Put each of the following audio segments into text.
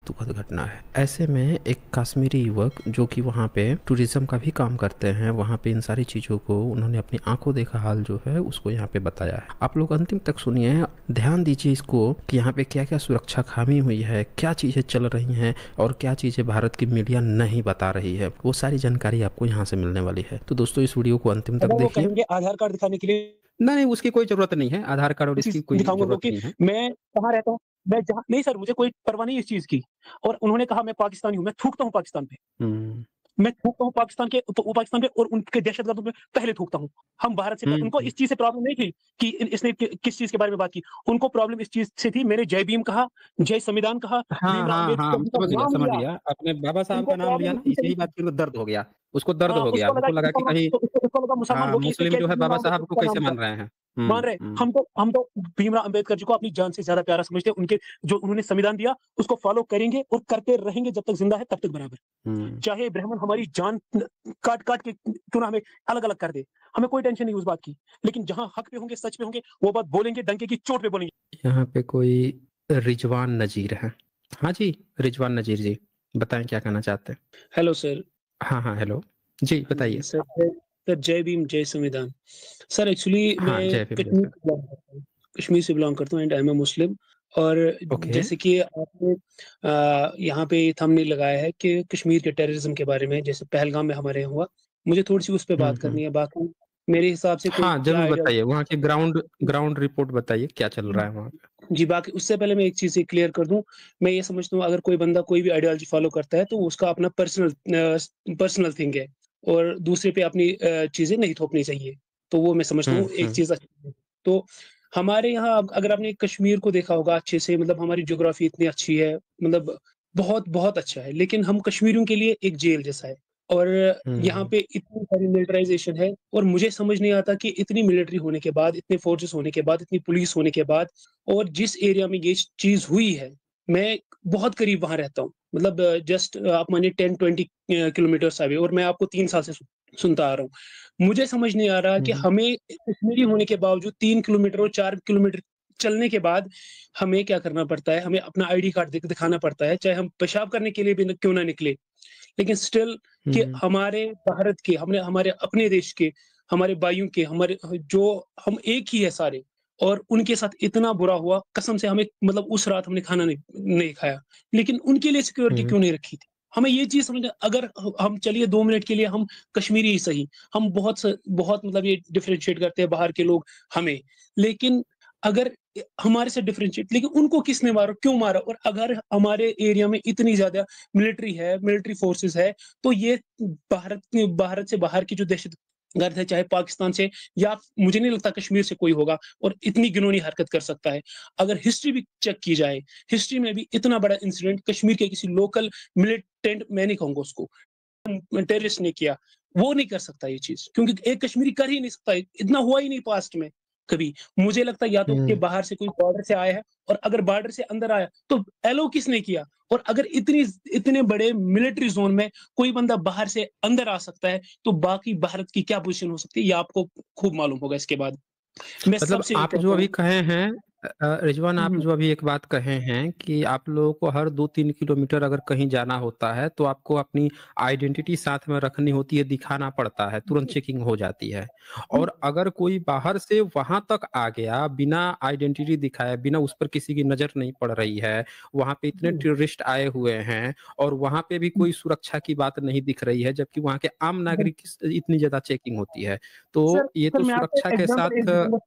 दुखद घटना है। ऐसे में एक कश्मीरी युवक जो कि वहाँ पे टूरिज्म का भी काम करते हैं, वहाँ पे इन सारी चीज़ों को उन्होंने अपनी आंखों देखा हाल जो है उसको यहाँ पे बताया है। आप लोग अंतिम तक सुनिए, ध्यान दीजिए इसको कि यहाँ पे क्या क्या सुरक्षा खामी हुई है, क्या चीज़ें चल रही हैं और क्या चीज़ें भारत की मीडिया नहीं बता रही है, वो सारी जानकारी आपको यहाँ से मिलने वाली है। तो दोस्तों इस वीडियो को अंतिम तक अगर वो देखिए। कहेंगे आधार कार्ड दिखाने के लिए नहीं, उसकी कोई ज़रूरत नहीं है, आधार कार्ड और इसकी चीज़ कोई दिखाऊँगा उनको ज़रूरत कि नहीं है। मैं कहाँ रहता हूँ, मैं जहाँ नहीं सर मुझे कोई परवाह नहीं है इस चीज़ की। और उन्होंने कहा मैं पाकिस्तानी हूँ, मैं थूकता हूँ पाकिस्तान पे। हुँ। मैं थूकता हूँ पाकिस्तान पे और उनके दहशतगर्दों पे पहले थूकता हूँ। हम भारत से हुँ, उनको हुँ। इस चीज़ से प्रॉब्लम नहीं थी कि इसने किस चीज़ के बारे में बात की। उनको प्रॉब्लम इस चीज़ से थी मैंने जय भीम कहा, जय संविधान कहा, हाँ, भीमराव हाँ, हाँ, अम्बेडकर जी का समझ गया, नाम समझ लिया। गया। आपने बाबा साहब उनको का नाम लिया प्रॉब्लम ना, इसी से इसी थी। बात की उसको दर्द हो गया। उसको दर्द हाँ, हो गया, उसको लगा कि कहीं उसको लगा मुसलमान हाँ, होके इसने मुस्लिम जो कैसे है बाबा भीमराव साहब अम्बेडकर को का कैसे नाम लिया। मान रहे हैं। मान हुँ, रहे हुँ, हम तो भीमराव अम्बेडकर जी को अपनी जान से ज़्यादा प्यारा समझते हैं। उनके जो उन्होंने संविधान दिया उसको फ़ॉलो करेंगे और करते रहेंगे जब तक ज़िंदा है तब तक बराबर। हुँ। चाहे ब्राह्मण हमारी जान काट-काट के क्यों ना हमें अलग-अलग कर दे। हमें कोई टेंशन नहीं उस बात की। लेकिन जहाँ हक पे होंगे, सच पे होंगे, वो बात बोलेंगे, डंके की चोट पे बोलेंगे। यहाँ पे कोई रिजवान नज़ीर है। हाँ जी, रिजवान नज़ीर जी, बताएँ क्या कहना चाहते हैं? Hello sir. हाँ, हाँ, हेलो। जी, हाँ जी, बताइए। सर जय भीम, जय संविधान। सर एक्चुअली हाँ, मैं जय भीम, जय श्री कश्मीर से बिलॉन्ग करता हूँ एंड आई एम अ मुस्लिम। और ओके। जैसे कि आपने यहाँ पे थंबनेल लगाया है कि कश्मीर के टेररिज़्म के बारे में, जैसे पहलगाम में हमारे यहाँ हुआ, मुझे थोड़ी-सी उस पे हुँ, बात हुँ। करनी है। बाकी मेरे हिसाब से कोई हाँ, क्या ज़रूर आइडिया बताइए, वहाँ की ग्राउंड ग्राउंड रिपोर्ट बताइए, क्या चल रहा है वहाँ पे? जी, बाकी उससे पहले मैं एक चीज़ क्लियर कर दूँ, मैं ये समझता हूँ अगर कोई बंदा कोई भी आइडियोलॉजी फ़ॉलो करता है, तो उसका अपना पर्सनल थिंग है और दूसरे पे अपनी चीज़ें नहीं थोपनी चाहिए। तो वो मैं समझता हुँ, हूँ एक हुँ। चीज़ अच्छी है। तो हमारे यहाँ अगर आपने कश्मीर को देखा होगा अच्छे से, मतलब हमारी ज्योग्राफ़ी इतनी अच्छी है, मतलब बहुत अच्छा है, लेकिन हम कश्मीरियों के लिए एक जेल जैसा है। और यहाँ हुँ, पे इतनी सारी मिलिटराइज़ेशन है और मुझे समझ नहीं आता कि इतनी मिलिट्री होने के बाद, इतने फ़ोर्सेस होने के बाद, इतनी पुलिस होने के बाद और जिस एरिया में ये चीज़ हुई है, मैं बहुत करीब वहाँ रहता हूँ। मतलब जस्ट आप मानिए 10-20 किलोमीटर्स अवे, और मैं आपको 3 साल से सुनता आ रहा हूँ। मुझे समझ नहीं आ रहा कि हुँ, हमें कश्मीरी होने के बावजूद 3 किलोमीटर और 4 किलोमीटर चलने के बाद हमें क्या करना पड़ता है, हमें अपना आईडी कार्ड दिखाना पड़ता है, चाहे हम पेशाब करने के लिए भी क्यों ना निकले। लेकिन स्टिल कि हुँ, हमारे भारत के, हमने हमारे अपने देश के, हमारे भाइयों के, हमारे जो हम एक ही है सारे, और उनके साथ इतना बुरा हुआ, कसम से हमें मतलब उस रात हमने खाना नहीं खाया। लेकिन उनके लिए सिक्योरिटी हुँ, क्यों नहीं रखी थी? हमें ये चीज़ समझना, अगर हम चलिए 2 मिनट के लिए हम कश्मीरी ही सही, हम बहुत मतलब ये डिफरेंशिएट करते हैं बाहर के लोग हमें। लेकिन अगर हमारे से डिफरेंशिएट, लेकिन उनको किसने मारा, क्यों मारा? और अगर हमारे एरिया में इतनी ज़्यादा मिलिट्री है, मिलिट्री फोर्सेस है, तो ये भारत से बाहर की जो दहशतगर्द है, चाहे पाकिस्तान से या मुझे नहीं लगता कश्मीर से कोई होगा और इतनी घिनौनी हरकत कर सकता है। अगर हिस्ट्री भी चेक की जाए, हिस्ट्री में भी इतना बड़ा इंसिडेंट कश्मीर के किसी लोकल मिलिटेंट, मैं नहीं कहूँगा उसको, टेररिस्ट ने किया, वो नहीं कर सकता ये चीज़, क्योंकि एक कश्मीरी कर ही नहीं सकता, इतना हुआ ही नहीं पास्ट में कभी। मुझे लगता है या तो कि हुँ। बाहर से कोई बॉर्डर से आया है, और अगर बॉर्डर से अंदर आया तो एलो किसने किया? और अगर इतने बड़े मिलिट्री ज़ोन में कोई बंदा बाहर से अंदर आ सकता है, तो बाकी भारत की क्या पोज़ीशन हो सकती है, ये आपको खूब मालूम होगा इसके बाद। मैं मतलब सबसे ये आप जो कहता अभी हूँ। कहे हैं रिजवान, आप हुँ, जो अभी एक बात कहे हैं कि आप लोगों को हर 2-3 किलोमीटर अगर कहीं जाना होता है, तो आपको अपनी आइडेंटिटी साथ में रखनी होती है, दिखाना पड़ता है, तुरंत चेकिंग हो जाती है। हुँ, और अगर कोई बाहर से वहाँ तक आ गया, बिना आइडेंटिटी दिखाए, बिना उस पर किसी की नज़र नहीं पड़ रही है, वहाँ पे इतने हुँ, टूरिस्ट आए हुए हैं और वहाँ पे भी हुँ, कोई सुरक्षा की बात नहीं दिख रही है, जबकि वहाँ के आम हुँ। नागरिक की इतनी ज़्यादा चेकिंग होती है। सर तो ये सर तो मैं आपको सुरक्षा के एग्ज़ाम्पल एक साथ दूँगा।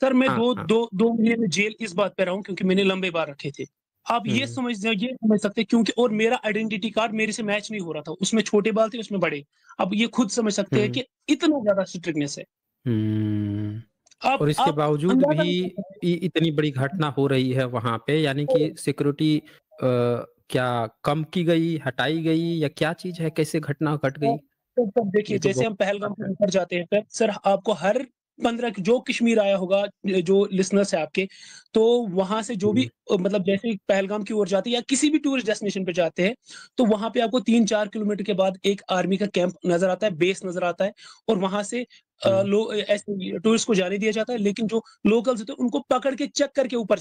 सर मैं हाँ, 2 हाँ। 2 2 महीने जेल इस बात पे रहा हूँ क्योंकि मैंने लंबे बाल रखे थे। आप हुँ, ये समझ सकते हैं, क्योंकि और मेरा आइडेंटिटी कार्ड मेरे से मैच नहीं हो रहा था। उसमें छोटे बाल थे, उसमें बड़े। आप ये खुद समझ सकते हैं हुँ, कि इतना ज़्यादा स्ट्रिक्टनेस है। हुँ। और इसके आप बावजूद अंदाज़ा भी नहीं कर सकते। इतनी बड़ी घटना हो रही है वहाँ पे, यानी कि सिक्योरिटी क्या कम की गई, हटाई गई या क्या चीज़ है? कैसे घटना घट तो गई? तो तब देखिए, ये तो जैसे बहुत हम पहलगाम बात से है। ऊपर जाते हैं, सर आपको हर 15 जो कश्मीर आया होगा, जो लिसनर्स है आपके, तो वहाँ से जो भी हुँ, मतलब जैसे पहलगाम की ओर जाते हैं या किसी भी टूरिस्ट डेस्टिनेशन पे जाते हैं, तो वहाँ पे आपको 3-4 किलोमीटर के बाद एक आर्मी का कैंप नज़र आता है, बेस नज़र आता है और वहाँ से हुँ, ऐसे टूरिस्ट को जाने दिया जाता है, लेकिन जो लोकल्स होते हैं उनको पकड़ के चेक करके ऊपर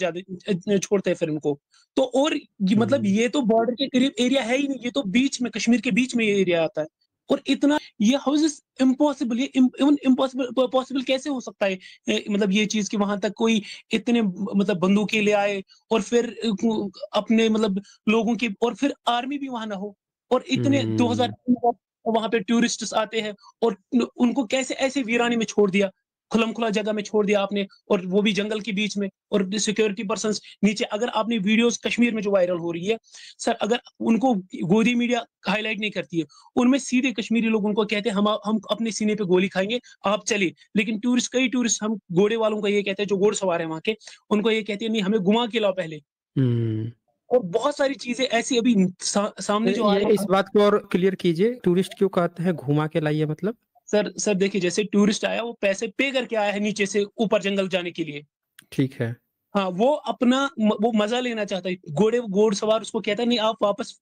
छोड़ते हैं फिर उनको। तो और ये मतलब हुँ, ये तो बॉर्डर के करीब एरिया है ही नहीं, ये तो बीच में, कश्मीर के बीच में ये एरिया आता है। और इतना ये हाउ इज़ दिस इम्पॉसिबल, ये इवन इम्पॉसिबल पॉसिबल कैसे हो सकता है? मतलब ये चीज़ कि वहाँ तक कोई इतने मतलब बंदूकें ले आए और फिर अपने मतलब लोगों की, और फिर आर्मी भी वहाँ ना हो, और इतने हुँ, 2003 का वहाँ पे टूरिस्ट्स आते हैं और उनको कैसे ऐसे वीराने में छोड़ दिया, खुला जगह में छोड़ दिया आपने, और वो भी जंगल के बीच में, और सिक्योरिटी पर्सन्स नीचे। अगर आपने वीडियोज़ कश्मीर में जो वायरल हो रही है, सर अगर उनको गोदी मीडिया हाइलाइट नहीं करती है, उनमें सीधे कश्मीरी लोग उनको कहते हैं हम अपने सीने पे गोली खाएँगे, आप चलिए। लेकिन कई टूरिस्ट हम घोड़े वालों को ये कहते हैं, जो घुड़सवार हैं वहाँ के, उनको ये कहते हैं नहीं हमें घुमा के लाओ पहले। हुँ। और बहुत सारी चीज़ें ऐसी अभी सामने जो आ ये रही इस है। बात को और क्लियर कीजिए, टूरिस्ट क्यों कहते हैं घुमा के लाइए मतलब? सर देखिए, जैसे टूरिस्ट आया, वो पैसे पे करके आया है नीचे से ऊपर जंगल जाने के लिए। ठीक है। हाँ, वो अपना वो मज़ा लेना चाहता है। घोड़सवार उसको कहता है नहीं आप वापस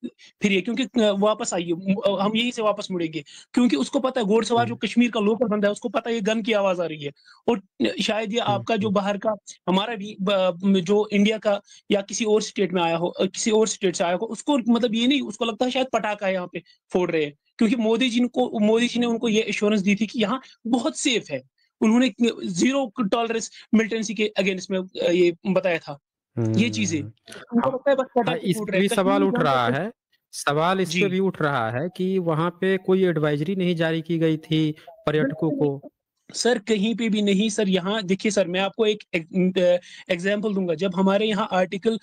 फिरिए, क्योंकि वापस आइए, हम यहीं से वापस मुड़ेंगे। क्योंकि उसको पता है, घोड़सवार जो हुँ, कश्मीर का लोकल बंदा है, उसको पता है ये गन की आवाज़ आ रही है। और शायद ये हुँ, आपका जो हुँ, बाहर का, हमारा भी जो इंडिया का या किसी और स्टेट में आया हो, किसी और स्टेट से आया हो, उसको मतलब ये नहीं, उसको लगता है शायद पटाखा है यहाँ पे फोड़ रहे हैं। क्योंकि मोदी जी ने उनको ये एश्योरेंस दी थी कि यहाँ बहुत सेफ है। उन्होंने ज़ीरो टॉलरेंस मिलिटेंसी के अगेंस्ट में ये बताया था, ये चीज़ें। हुँ। उनको हाँ, लगता है बस हाँ, पटाखे इस फूट पे रहे हैं, भी सवाल कश्मीरी उठ जहाँ रहा पे। है। सवाल इस पे जी। भी उठ रहा है कि वहाँ पे कोई एडवाइज़री नहीं जारी की गई थी पर्यटकों बिल्कुल को। नहीं। सर कहीं पे भी नहीं सर, यहाँ देखिए सर, मैं आपको एक एग्ज़ाम्पल दूँगा। जब हमारे यहाँ आर्टिकल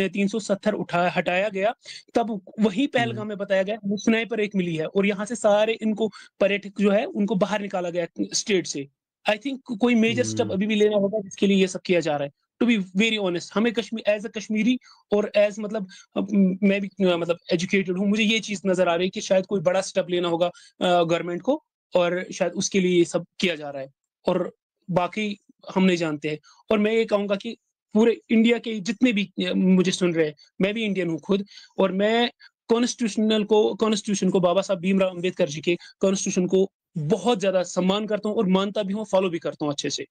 370 हटाया गया, तब वही हुँ, पहलगाम में बताया गया हमें स्नाइपर एक मिली है, और यहाँ से सारे इनको पर्यटक जो है उनको बाहर निकाला गया स्टेट से। आई थिंक कोई मेजर स्टेप हुँ, अभी भी लेना होगा जिसके लिए ये सब किया जा रहा है। टू बी वेरी ऑनेस्ट, हमें एज़ अ कश्मीरी और एज़ मतलब मैं भी मतलब एजुकेटेड हूँ, मुझे ये चीज़ नज़र आ रही है कि शायद कोई बड़ा स्टेप लेना होगा गवर्नमेंट को, और शायद उसके लिए ये सब किया जा रहा है, और बाकी हम नहीं जानते हैं। और मैं ये कहूँगा कि पूरे इंडिया के जितने भी मुझे सुन रहे हैं, मैं भी इंडियन हूँ खुद, और मैं कॉन्स्टिट्यूशन को, बाबा साहब भीमराव अम्बेडकर जी के कॉन्स्टिट्यूशन को बहुत ज़्यादा सम्मान करता हूँ और मानता भी हूँ, फॉलो भी करता हूँ अच्छे से।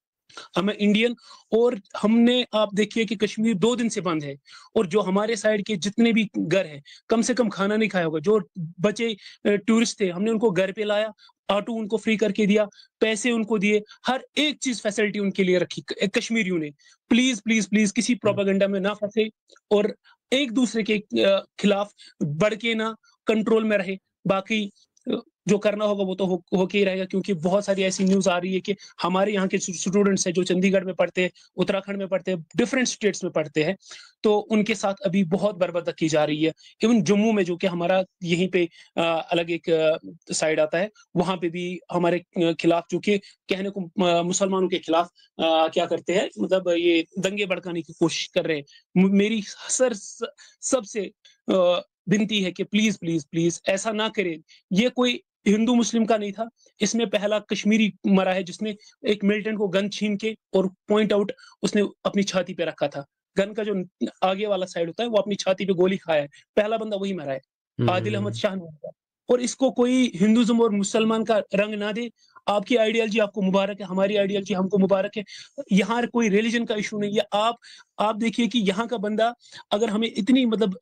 मैं इंडियन, और हमने आप देखिए कि कश्मीर 2 दिन से बंद है, और जो हमारे साइड के जितने भी घर हैं, कम से कम खाना नहीं खाया होगा। जो बचे टूरिस्ट थे, हमने उनको घर पे लाया, ऑटो उनको फ्री करके दिया, पैसे उनको दिए, हर एक चीज़ फैसिलिटी उनके लिए रखी कश्मीरियों ने। प्लीज़, प्लीज़, प्लीज़ किसी हुँ, प्रोपेगेंडा में ना फँसे, और एक-दूसरे के खिलाफ बढ़ के ना, कंट्रोल में रहे। बाकी अ, जो करना होगा वो तो होके ही रहेगा, क्योंकि बहुत सारी ऐसी न्यूज़ आ रही है कि हमारे यहाँ के स्टूडेंट्स हैं जो चंडीगढ़ में पढ़ते हैं, उत्तराखंड में पढ़ते हैं, डिफरेंट स्टेट्स में पढ़ते हैं, तो उनके साथ अभी बहुत बर्बरता की जा रही है। इवन जम्मू में, जो कि हमारा यहीं पे अलग एक साइड आता है, वहाँ पे भी हमारे खिलाफ, जो कि कहने को मुसलमानों के खिलाफ क्या करते हैं, मतलब ये दंगे भड़काने की कोशिश कर रहे हैं। मेरी सर सबसे विनती है कि प्लीज़, प्लीज़, प्लीज़ ऐसा ना करें। ये कोई हिंदू मुस्लिम का नहीं था, इसमें पहला कश्मीरी मरा है जिसने एक मिलिटेंट को गन छीन के और पॉइंट आउट उसने अपनी छाती पे रखा था। गन का जो आगे वाला साइड होता है वो अपनी छाती पे गोली खाया है। पहला बंदा वही मरा है, आदिल अहमद हुँ, शाह नाम का। और इसको कोई हिंदुइज़्म और मुसलमान का रंग ना दे। आपकी आइडियोलॉजी आपको मुबारक है, हमारी आइडियोलॉजी हमको मुबारक है। यहाँ कोई रिलिजन का इश्यू नहीं है। आप देखिए कि यहाँ का बंदा, अगर हमें इतनी मतलब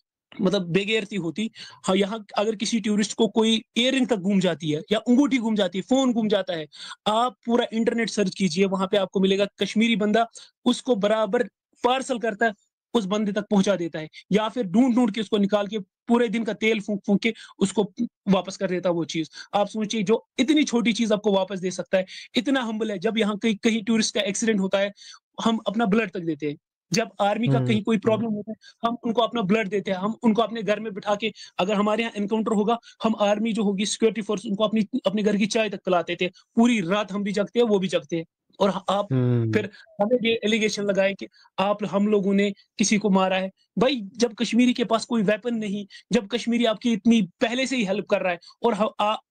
बेगैरती होती, हाँ, यहाँ अगर किसी टूरिस्ट को कोई इयररिंग तक गुम जाती है या अंगूठी गुम जाती है, फ़ोन गुम जाता है, आप पूरा इंटरनेट सर्च कीजिए, वहाँ पे आपको मिलेगा कश्मीरी बंदा उसको बराबर पार्सल करता है, उस बंदे तक पहुँचा देता है, या फिर ढूँढ-ढूँढ के उसको निकाल के पूरे दिन का तेल फूँक-फूँक के उसको वापस कर देता है वो चीज़। आप सोचिए, जो इतनी छोटी चीज़ आपको वापस दे सकता है, इतना हम्बल है। जब यहाँ कहीं कहीं टूरिस्ट का एक्सीडेंट होता है, हम अपना ब्लड तक देते हैं। जब आर्मी का हुँ, कहीं कोई प्रॉब्लम होता है, हम उनको अपना ब्लड देते हैं, हम उनको अपने घर में बिठा के, अगर हमारे यहाँ एनकाउंटर होगा, हम आर्मी जो होगी सिक्योरिटी फोर्स उनको अपने घर की चाय तक पिलाते थे। पूरी रात हम भी जगते हैं, वो भी जगते हैं। और आप हुँ, फिर हमें ये एलिगेशन लगाए कि आप हम लोगों ने किसी को मारा है। भाई जब कश्मीरी के पास कोई वेपन नहीं, जब कश्मीरी आपकी इतनी पहले से ही हेल्प कर रहा है, और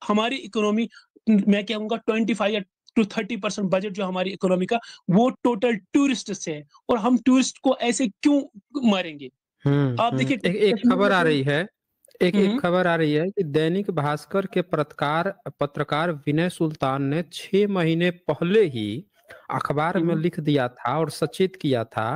हमारी इकोनॉमी मैं कहूँगा 25 या टू 30% बजट जो हमारी इकोनॉमी का वो टोटल टूरिस्ट से है, और हम टूरिस्ट को ऐसे क्यों मारेंगे? आप देखिए एक एक कश्मीर खबर में आ तो रही है, एक हुँ, एक हुँ, खबर आ रही है कि दैनिक भास्कर के पत्रकार पत्रकार विनय सुल्तान ने 6 महीने पहले ही अखबार हुँ, में हुँ। लिख दिया था और सचेत किया था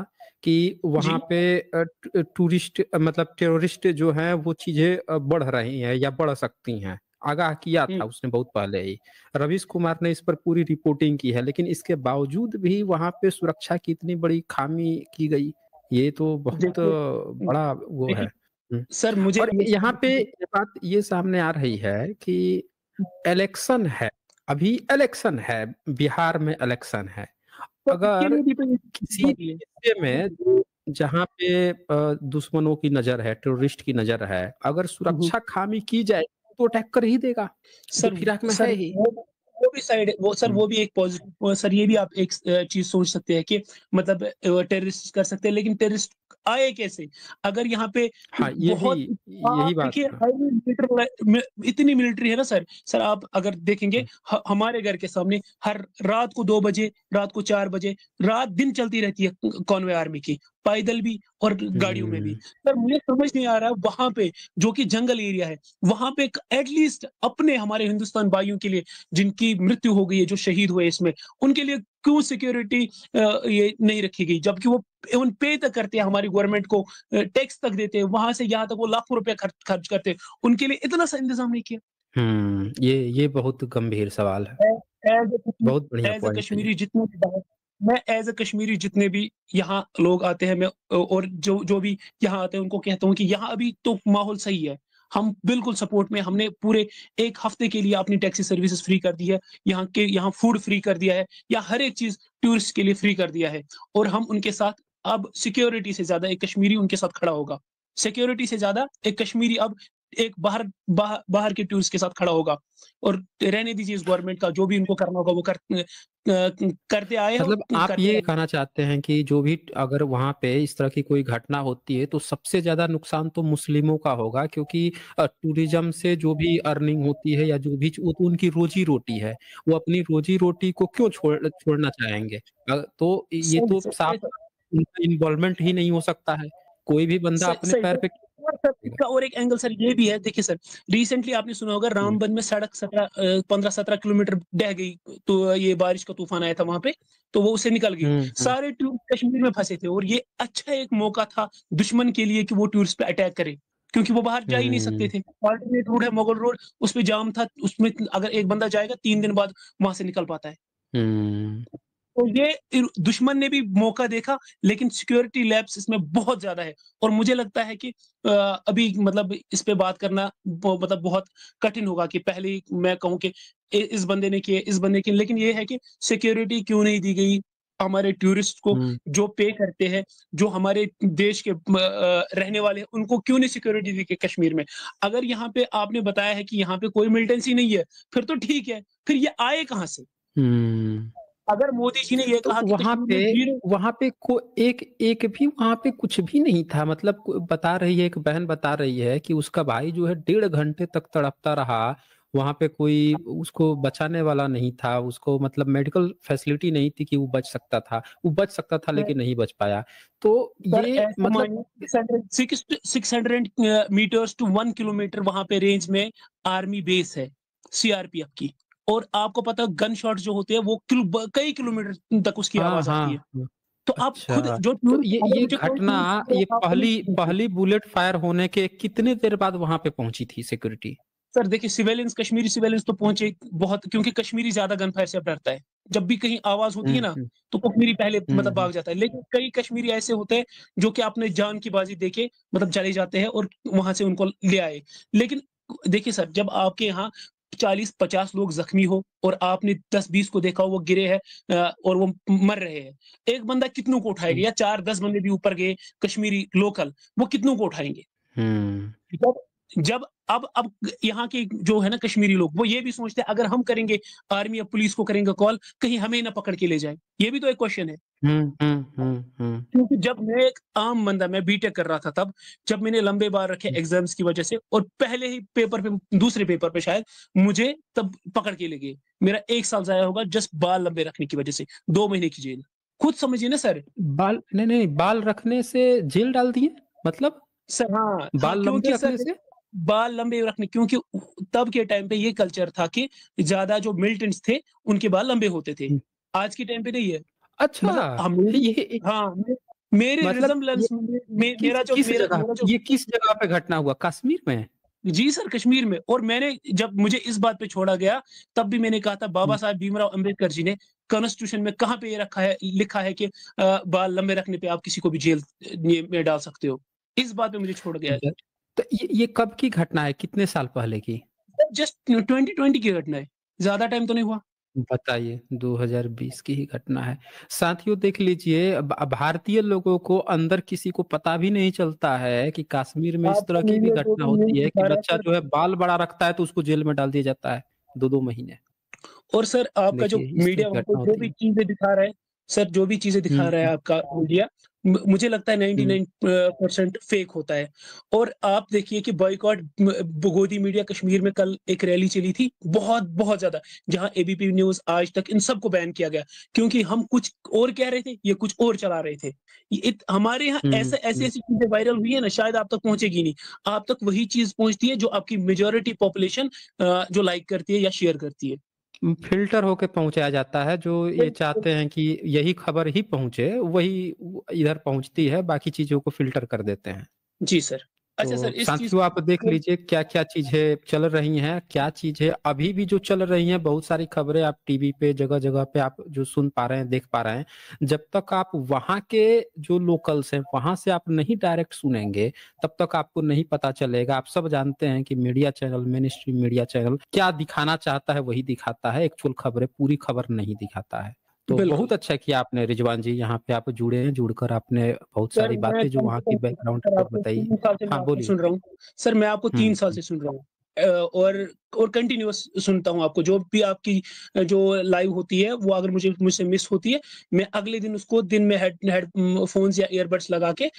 कि वहाँ जी, पे टूरिस्ट मतलब टेररिस्ट जो हैं वो चीज़ें बढ़ रही हैं या बढ़ सकती हैं। आगाह किया हुँ। था उसने बहुत पहले ही। रवीश कुमार ने इस पर पूरी रिपोर्टिंग की है, लेकिन इसके बावजूद भी वहाँ पे सुरक्षा की इतनी बड़ी खामी की गई, ये तो बहुत देखिए बड़ा वो देखिए है। हुँ। सर मुझे और ये यहाँ पे ये बात ये सामने आ रही है कि इलेक्शन है, अभी इलेक्शन है, बिहार में इलेक्शन है। तो इसके अगर लिए भी तो ये किसी होती है। हिस्से में जहाँ पे दुश्मनों की नज़र है, टेररिस्ट की नज़र है, अगर हुँ, हुँ। सुरक्षा खामी की जाए तो अटैक कर ही देगा। ये तो सर फिराक में सर है ही। वो भी साइड है, वो सर हुँ। वो भी एक पॉजिटिव सर ये भी आप एक चीज़ सोच सकते हैं कि मतलब टेररिस्ट कर सकते हैं, लेकिन टेररिस्ट आए कैसे? अगर यहाँ पे हाँ, ये भी बहुत यही आप बात देखिए है। हाईवे मिलिट्री में इतनी मिलिट्री है ना सर, सर आप अगर देखेंगे हुँ, हमारे घर के सामने हर रात को 2 बजे, रात को 4 बजे, रात दिन चलती रहती है कॉन्वॉय आर्मी की, पैदल भी और गाड़ियों में भी। हुँ, सर मुझे समझ नहीं आ रहा वहाँ पे जो कि जंगल एरिया है, वहाँ पे एटलीस्ट अपने हमारे हिंदुस्तान भाइयों के लिए जिनकी मृत्यु हो गई है, जो शहीद हुए इसमें, उनके लिए क्यों सिक्योरिटी ये नहीं रखी गई? जबकि वो इवन पे तक करते हैं हमारी गवर्नमेंट को, टैक्स तक देते हैं, वहाँ से यहाँ तक वो लाखों रुपए खर्च खर्च करते हैं, उनके लिए इतना सा इंतज़ाम नहीं किया। ये बहुत गंभीर सवाल है। एज़ बहुत बढ़िया एज़ अ पॉइंट है ये। कश्मीरी जितने भी मैं एज़ अ कश्मीरी जितने भी यहाँ लोग आते हैं, मैं और जो जो भी यहाँ आते हैं उनको कहता हूँ कि यहाँ अभी तो माहौल सही है। हम बिल्कुल सपोर्ट में, हमने पूरे 1 हफ्ते के लिए अपनी टैक्सी सर्विसेज़ फ्री कर दी है। यहाँ फूड फ्री कर दिया है, या हर एक चीज़ टूरिस्ट के लिए फ्री कर दिया है, और हम उनके साथ अब सिक्योरिटी से ज़्यादा एक कश्मीरी उनके साथ खड़ा होगा। सिक्योरिटी से ज़्यादा एक कश्मीरी अब एक बाहर के टूरिस्ट के साथ खड़ा होगा। और रहने दीजिए इस गवर्नमेंट का जो भी उनको करना होगा वो करते आए हैं और मतलब आप करते ये रहेंगे। कहना चाहते हैं कि जो भी अगर वहाँ पे इस तरह की कोई घटना होती है तो सबसे ज़्यादा नुकसान तो मुस्लिमों का होगा, क्योंकि टूरिज़्म से जो भी अर्निंग होती है या जो भी वो तो उनकी रोज़ी-रोटी है। वो अपनी रोज़ी-रोटी को क्यों छोड़ना चाहेंगे? तो ये सही तो सही साफ सही सर, उनका इन्वॉल्वमेंट ही नहीं हो सकता है। कोई भी बंदा सही अपने सही पैर सर। पे और सर खड़ेगा। इसका और एक एंगल सर ये भी है, देखिए सर, रिसेंटली आपने सुना होगा हुँ, रामबन में सड़क 15-17 किलोमीटर ढह गई, तो ये बारिश का तूफान आया था वहाँ पे, तो वो उससे निकल गई। हुँ, हुँ, सारे टूरिस्ट कश्मीर में फँसे थे, और ये अच्छा एक मौका था दुश्मन के लिए कि वो टूरिस्ट पे अटैक करे, क्योंकि वो बाहर जा ही नहीं सकते हुँ, थे। अल्टरनेट रूट है मुगल रोड, उसपे जाम था, उसमें अगर एक बंदा जाएगा 3 दिन बाद वहाँ से निकल पाता है। हुँ। तो ये दुश्मन ने भी मौका देखा, लेकिन सिक्योरिटी लैप्स इसमें बहुत ज़्यादा है, और मुझे लगता है कि अभी मतलब इस पे बात करना मतलब बहुत कठिन होगा कि पहले ही मैं कहूँ कि इस बंदे ने किए, इस बंदे ने, लेकिन ये है कि सिक्योरिटी क्यों नहीं दी गई हमारे टूरिस्ट को, हुँ, जो पे करते हैं, जो हमारे देश के रहने वाले हैं, उनको क्यों नहीं सिक्योरिटी दी गई कश्मीर में? अगर यहाँ पे आपने बताया है कि यहाँ पे कोई मिलिटेंसी नहीं है, फिर तो ठीक है, फिर ये आए कहाँ से? हुँ। अगर मोदी जी ने ये तो कहा कि कश्मीर में 0 वहाँ पे को एक एक भी वहाँ पे कुछ भी नहीं था, मतलब बता रही है, एक बहन बता रही है कि उसका भाई जो है 1.5 घंटे तक तड़पता रहा। वहाँ पे कोई उसको बचाने वाला नहीं था, उसको मतलब मेडिकल फैसिलिटी नहीं थी कि वो बच सकता था। वो बच सकता था लेकिन नहीं बच पाया। तो सर ये ऐसे मतलब मानिए 600 मीटर्स टू 1 किलोमीटर वहाँ पे रेंज में आर्मी बेस है, सीआरपीएफ की। और आपको पता है गन शॉट्स जो होते हैं वो कई किलोमीटर तक उसकी हाँ, आवाज़ आती है। हाँ। हाँ, तो आप खुद अच्छा, जो तो टूरिस्ट, अगर ये मुझे कोई घटना, टूरिस्ट ये आप पहली पुलिस, पहली बुलेट फायर होने के कितने देर बाद वहाँ पे पहुँची थी सिक्योरिटी? सर देखिए सिविलियंस, कश्मीरी सिविलियंस तो पहुँचे बहुत, क्योंकि कश्मीरी ज़्यादा गन फायर से अब डरता है। जब भी कहीं आवाज़ होती है हुँ, ना, हुँ। तो कश्मीरी पहले हुँ, मतलब हुँ। भाग जाता है। लेकिन कई कश्मीरी ऐसे होते हैं जो कि अपने जान की बाज़ी देके मतलब चले जाते हैं और वहाँ से उनको ले आए। लेकिन देखिए सर, जब आपके यहाँ 40-50 लोग ज़ख्मी हो और आपने 10-20 को देखा हो वो गिरे हैं और वो मर रहे हैं। एक बंदा कितनों को उठाएगा, हुँ, या 4-10 बंदे भी ऊपर गए कश्मीरी लोकल, वो कितनों को उठाएँगे? हुँ। जब जब अब यहाँ के जो है ना कश्मीरी लोग, वो ये भी सोचते हैं अगर हम करेंगे आर्मी या पुलिस को करेंगे कॉल, कहीं हमें ना पकड़ के ले जाए। ये भी तो एक क्वेश्चन है। क्योंकि जब मैं एक आम बंदा, मैं बीटेक कर रहा था तब, जब मैंने लंबे बार रखे एग्ज़ाम्स की वजह से और पहले ही पेपर पे, दूसरे पेपर पे शायद, मुझे तब पकड़ के ले गए। मेरा 1 साल ज़ाया होगा जस्ट बाल लंबे रखने की वजह से, 2 महीने की जेल। खुद समझिए ना सर। बाल नहीं, नहीं, बाल रखने से जेल डाल दिए? मतलब सर हाँ, हाँ, बाल लंबे क्योंकि रखने सर से? बाल लंबे रखने, क्योंकि तब के टाइम पे ये कल्चर था कि ज़्यादा जो मिलिटेंट्स थे, उनके बाल लंबे होते थे। हुँ। आज के टाइम पे नहीं है। अच्छा, मतलब मेरी, ये हाँ, मेरे मतलब ये रिज़म्बलेंस में मेरा जो किस जगह पे घटना हुआ? कश्मीर में? जी सर, कश्मीर में। और मैंने, जब मुझे इस बात पे छोड़ा गया, तब भी मैंने कहा था बाबा हुँ। साहब भीमराव अम्बेडकर जी ने कॉन्स्टिट्यूशन में कहाँ पे ये रखा है, लिखा है कि बाल लंबे रखने पे आप किसी को भी जेल में डाल सकते हो। इस बात पे मुझे छोड़ गया है। ज तो ये कब की घटना है? कितने साल पहले की? जस्ट 2020 की घटना है, ज़्यादा टाइम तो नहीं हुआ। बताइए, 2020 की ही घटना है। साथियों देख लीजिए भारतीय लोगों को अंदर किसी को पता भी नहीं चलता है कि कश्मीर में इस तरह आपका की भी मीडिया जो घटना भी न्यूज़ होती है कि दिखा रहा है बच्चा सर, जो है बाल बड़ा रखता है तो उसको जेल में डाल दिया जाता है 2-2 महीने। और सर आपका जो देखिए इस तरह मीडिया की वहाँ पे घटना जो होती भी है। चीज़ें दिखा रहा है, सर जो भी चीज़ें दिखा हुँ, रहा है हुँ, आपका मीडिया, मुझे लगता है हुँ। 99 परसेंट फेक होता है। और आप देखिए कि बॉयकॉट गोदी मीडिया कश्मीर में कल एक रैली चली थी, बहुत बहुत ज़्यादा, जहाँ एबीपी न्यूज़, आज तक, इन सबको बैन किया गया, क्योंकि हम कुछ और कह रहे थे, ये कुछ और चला रहे थे। हमारे यहाँ हुँ, ऐसे ऐसी हुँ। ऐसी चीज़ें वायरल हुई है ना, शायद आप तक पहुँचेगी नहीं। आप तक वही चीज़ पहुँचती है जो आपकी मेजॉरिटी पॉपुलेशन जो लाइक करती है या शेयर करती है। फ़िल्टर होके पहुँचाया जाता है, जो ये चाहते हैं कि यही खबर ही पहुँचे, वही इधर पहुँचती है, बाकी चीज़ों को फ़िल्टर कर देते हैं। जी सर। अच्छा सर, तो इस चीज़ साथियों आप देख लीजिए क्या-क्या चीज़ें चल रही हैं, क्या चीज़ें अभी भी जो चल रही हैं, बहुत सारी खबरें आप टीवी पे जगह-जगह पे आप जो सुन पा रहे हैं, देख पा रहे हैं। जब तक आप वहाँ के जो लोकल्स हैं, वहाँ से आप नहीं डायरेक्ट सुनेंगे, तब तक आपको नहीं पता चलेगा। आप सब जानते हैं कि media channel, main stream media channel क्या दिखाना चाहता है, वही दिखाता है, एक्चुअल खबरें, पूरी खबर नहीं दिखाता है। तो बिल्कुल। बहुत अच्छा किया आपने रिजवान जी, यहाँ पे आप जुड़े हैं, जुड़कर आपने बहुत सर सारी मैं बातें जो कम वहाँ से की कम, बैकग्राउंड सर रिपोर्ट आपको बताई। 3 साल से मैं हाँ, आपको बोलिए। सुन रहा हूँ। सर मैं आपको 3 हुँ, साल हुँ। से सुन रहा हूँ। और कंटिन्यूअस सुनता हूँ आपको, जो भी आपकी जो लाइव होती है, वो अगर मुझसे मिस होती है, मैं अगले दिन उसको दिन में फ़ोन्स या ईयरबड्स लगा के,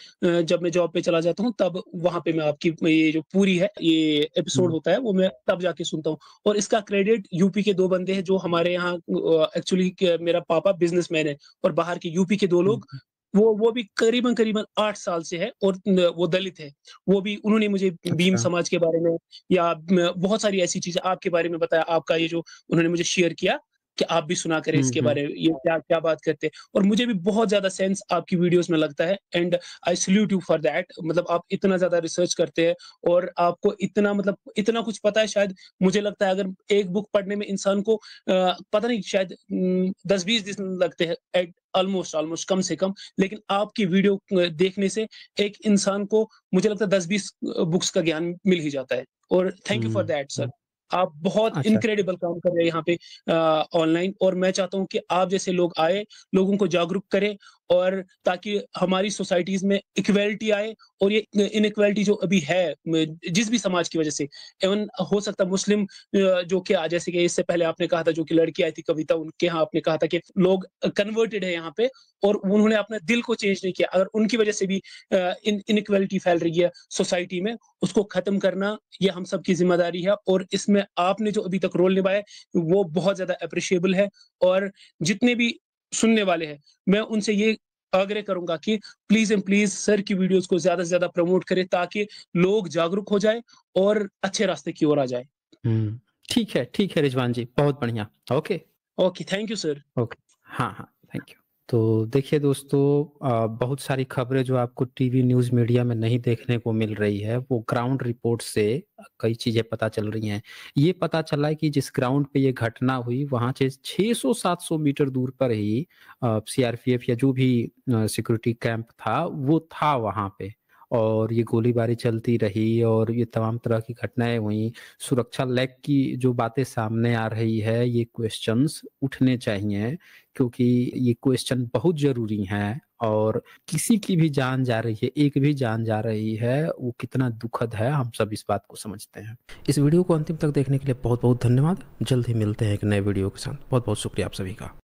जब मैं जॉब पे चला जाता हूँ, तब वहाँ पे मैं आपकी ये जो पूरी है, ये एपिसोड हुँ, होता है, वो मैं तब जाके सुनता हूँ। और इसका क्रेडिट यूपी के 2 बंदे हैं जो हमारे यहाँ, एक्चुअली क मेरा पापा बिज़नेसमैन है, और बाहर के यूपी के 2 हुँ, लोग, वो भी करीबन-करीबन 8 साल से है, और वो दलित है। वो भी, उन्होंने मुझे भीम अच्छा। समाज के बारे में या बहुत सारी ऐसी चीज़ें आपके बारे में बताया। आपका ये जो उन्होंने मुझे शेयर किया कि आप भी सुना करें हुँ, इसके हुँ। बारे में, ये क्या-क्या बात करते हैं, और मुझे भी बहुत ज़्यादा सेंस आपकी वीडियोज़ में लगता है, and I salute you for that. मतलब आप इतना ज़्यादा रिसर्च करते हैं, और आपको इतना, मतलब इतना कुछ पता है, शायद मुझे लगता है अगर एक बुक पढ़ने में इंसान को पता नहीं, शायद 10-20 दिन लगते हैं, एट ऑलमोस्ट कम से कम, लेकिन आपकी वीडियो देखने से एक इंसान को, मुझे लगता है 10-20 बुक्स का ज्ञान मिल ही जाता है। और thank you for hmm, that sir. हुँ। आप बहुत अच्छा। इनक्रेडिबल काम कर रहे हैं यहाँ पे ऑनलाइन, और मैं चाहता हूँ कि आप जैसे लोग आए, लोगों को जागरूक करें, और ताकि हमारी सोसाइटीज़ में इक्वालिटी आए, और ये इनइक्वालिटी जो अभी है, जिस भी समाज की वजह से, इवन हो सकता है मुस्लिम, जो कि जैसे कि इससे पहले आपने कहा था, जो कि लड़की आई थी कविता, उनके यहाँ आपने कहा था कि लोग कन्वर्टेड है यहाँ पे, और उन्होंने अपने दिल को चेंज नहीं किया। अगर उनकी वजह से भी इनइक्वालिटी फैल रही है सोसाइटी में, उसको खत्म करना, ये हम सबकी ज़िम्मेदारी है, और इसमें आपने जो अभी तक रोल निभाया है, वो बहुत ज़्यादा एप्रिशिएबल है। और जितने भी सुनने वाले हैं, मैं उनसे ये आग्रह करूँगा कि प्लीज़ एंड प्लीज़ सर की वीडियोज़ को ज़्यादा से ज़्यादा प्रमोट करें, ताकि लोग जागरूक हो जाएँ और अच्छे रास्ते की ओर आ जाएँ। हुँ। ठीक है रिजवान जी, बहुत बढ़िया। Okay, okay, thank you sir. Okay. हाँ, हाँ, थैंक यू। तो देखिए दोस्तों बहुत सारी खबरें जो आपको टीवी न्यूज़ मीडिया में नहीं देखने को मिल रही है, वो ग्राउंड रिपोर्ट से कई चीज़ें पता चल रही हैं। ये पता चला है कि जिस ग्राउंड पे ये घटना हुई, वहाँ से 600-700 मीटर दूर पर ही सीआरपीएफ या जो भी सिक्योरिटी कैंप था, वो था वहाँ पे। और ये गोलीबारी चलती रही और ये तमाम तरह की घटनाएँ हुईं। सुरक्षा लैग की जो बातें सामने आ रही है, ये क्वेश्चन्स उठने चाहिए क्योंकि ये क्वेश्चन बहुत ज़रूरी हैं और किसी की भी जान जा रही है, एक भी जान जा रही है, वो कितना दुखद है, हम सब इस बात को समझते हैं। इस वीडियो को अंतिम तक देखने के लिए बहुत-बहुत धन्यवाद। जल्द ही मिलते हैं एक नए वीडियो के साथ। बहुत-बहुत शुक्रिया आप सभी का।